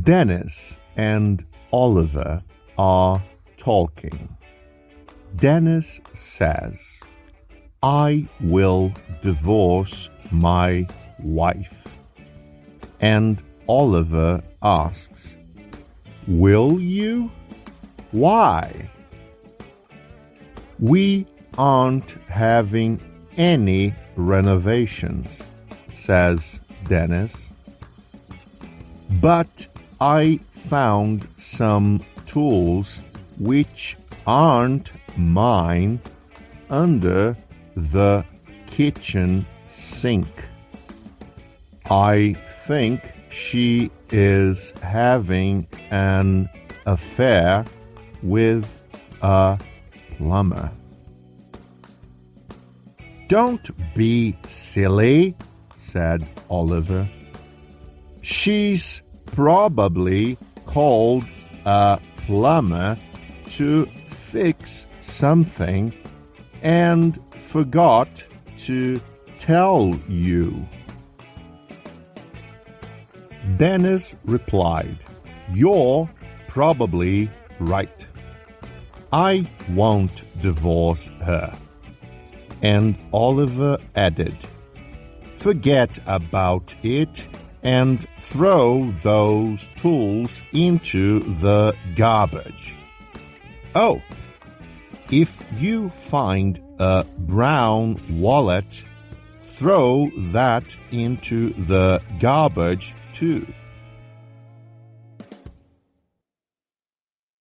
Dennis and Oliver are talking. Dennis says, "I will divorce my wife." And Oliver asks, "Will you? Why?" "We aren't having any renovations," says Dennis. "But I found some tools which aren't mine under the kitchen sink. I think she is having an affair with a plumber." "Don't be silly," said Oliver. "She's probably called a plumber to fix something and forgot to tell you." Dennis replied, "You're probably right. I won't divorce her." And Oliver added, "Forget about it and throw those tools into the garbage. Oh, if you find a brown wallet, throw that into the garbage too."